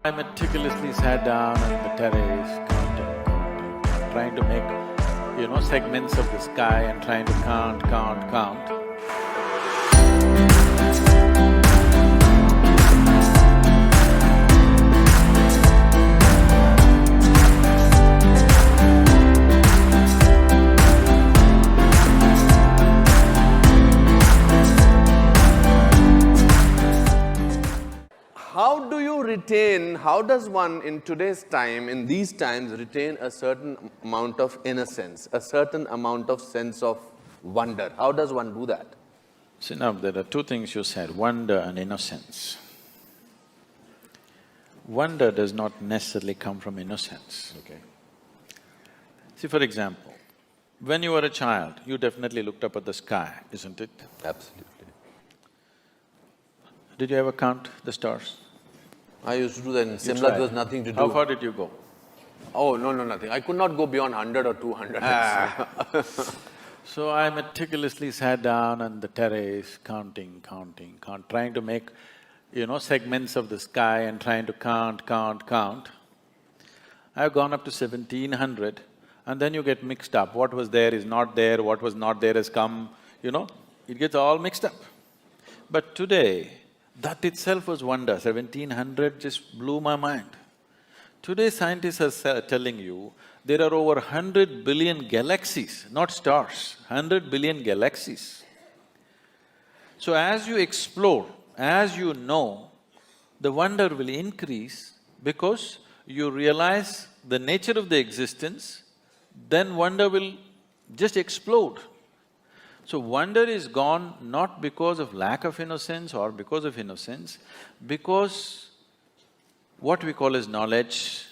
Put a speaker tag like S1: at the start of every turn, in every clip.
S1: I meticulously sat down on the terrace, counting, trying to make, segments of the sky and trying to count.
S2: How does one in today's time, in these times, retain a certain amount of innocence, a certain amount of sense of wonder? How does one do that?
S1: See, now there are two things you said, wonder and innocence. Wonder does not necessarily come from innocence.
S2: Okay.
S1: See, for example, when you were a child, you definitely looked up at the sky, isn't it?
S2: Absolutely.
S1: Did you ever count the stars?
S2: I used to do that in
S1: You
S2: Simla,
S1: tried.
S2: there was nothing to do.
S1: How far did you go?
S2: Oh, no, nothing. I could not go beyond 100 or 200.
S1: So I meticulously sat down on the terrace, counting, trying to make, segments of the sky and trying to count. I've gone up to 1700 and then you get mixed up. What was there is not there, what was not there has come, it gets all mixed up. But today, that itself was wonder. 1700 just blew my mind. Today scientists are telling you there are over 100 billion galaxies, not stars, 100 billion galaxies. So as you explore, as you know, the wonder will increase because you realize the nature of the existence, then wonder will just explode. So wonder is gone not because of lack of innocence or because of innocence, because what we call as knowledge,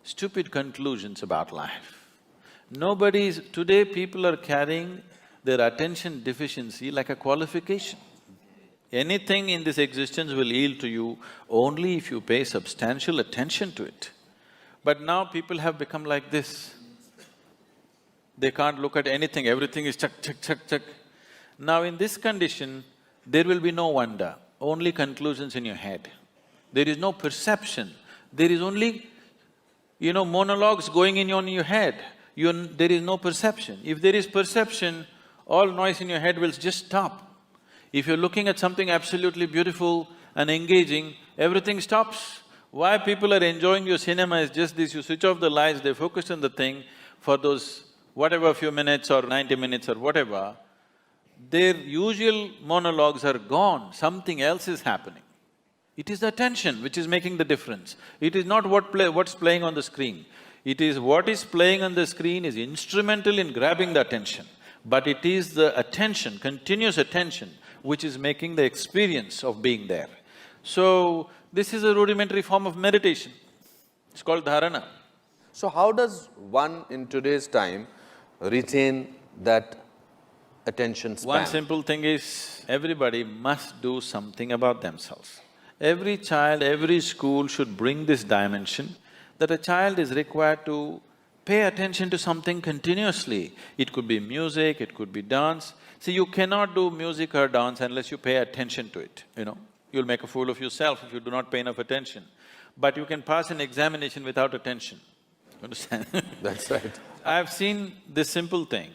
S1: stupid conclusions about life. Today people are carrying their attention deficiency like a qualification. Anything in this existence will yield to you only if you pay substantial attention to it. But now people have become like this. They can't look at anything, everything is check. Now in this condition, there will be no wonder, only conclusions in your head. There is no perception, there is only, monologues going in on your head. There is no perception. If there is perception, all noise in your head will just stop. If you're looking at something absolutely beautiful and engaging, everything stops. Why people are enjoying your cinema is just this, you switch off the lights, they focus on the thing for those whatever few minutes or 90 minutes or whatever, their usual monologues are gone, something else is happening. It is the attention which is making the difference. It is not what's playing on the screen. It is what is playing on the screen is instrumental in grabbing the attention, but it is the attention, continuous attention, which is making the experience of being there. So, this is a rudimentary form of meditation. It's called dharana.
S2: So how does one in today's time retain that attention span?
S1: One simple thing is, everybody must do something about themselves. Every child, every school should bring this dimension that a child is required to pay attention to something continuously. It could be music, it could be dance. See, you cannot do music or dance unless you pay attention to it, You'll make a fool of yourself if you do not pay enough attention. But you can pass an examination without attention. Understand?
S2: That's right.
S1: I've seen this simple thing.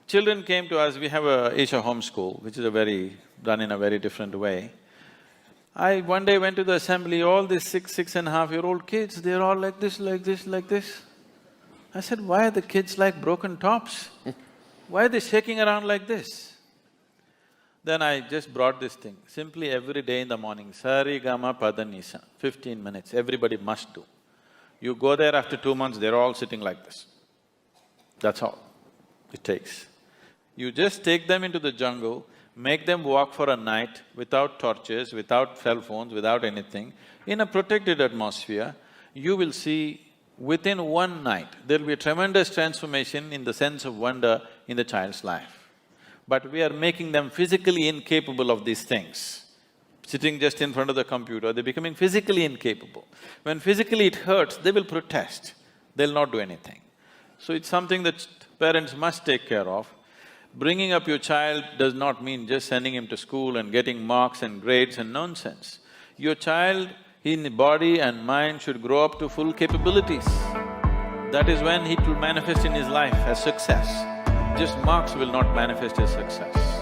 S1: Children came to us, we have a Isha homeschool, which is done in a very different way. I one day went to the assembly, all these 6.5-year-old kids, they're all like this. I said, why are the kids like broken tops? Why are they shaking around like this? Then I just brought this thing, simply every day in the morning, Sari Gama Pada Nisa, 15 minutes, everybody must do. You go there after 2 months, they're all sitting like this. That's all it takes. You just take them into the jungle, make them walk for a night without torches, without cell phones, without anything, in a protected atmosphere, you will see within one night, there'll be a tremendous transformation in the sense of wonder in the child's life. But we are making them physically incapable of these things. Sitting just in front of the computer, they're becoming physically incapable. When physically it hurts, they will protest, they'll not do anything. So it's something that parents must take care of. Bringing up your child does not mean just sending him to school and getting marks and grades and nonsense. Your child, His body and mind should grow up to full capabilities. That is when it will manifest in his life as success. Just marks will not manifest as success.